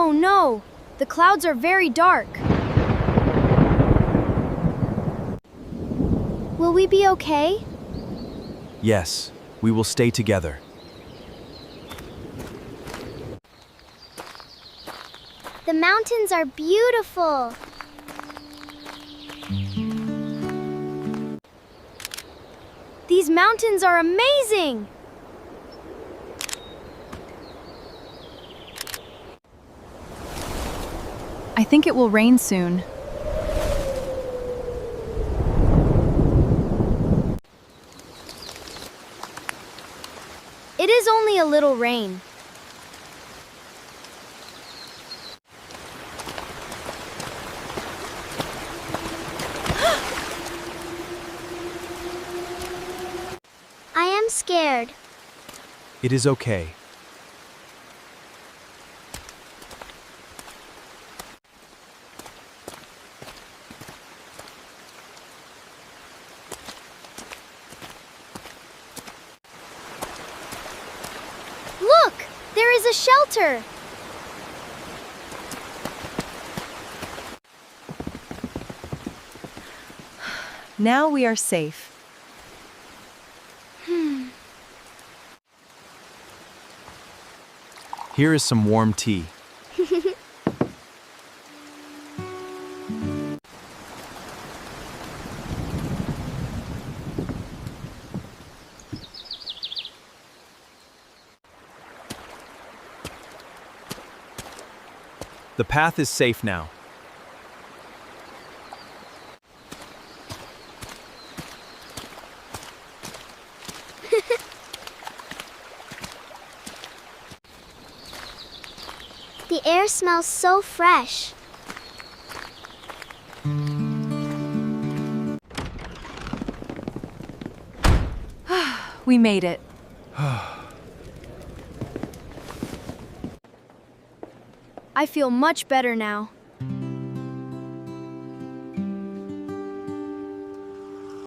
Oh no! The clouds are very dark. Will we be okay? Yes, we will stay together. The mountains are beautiful. These mountains are amazing! I think it will rain soon. It is only a little rain. I am scared. It is okay. Look! There is a shelter! Now we are safe. Here is some warm tea. The path is safe now. The air smells so fresh. We made it. I feel much better now.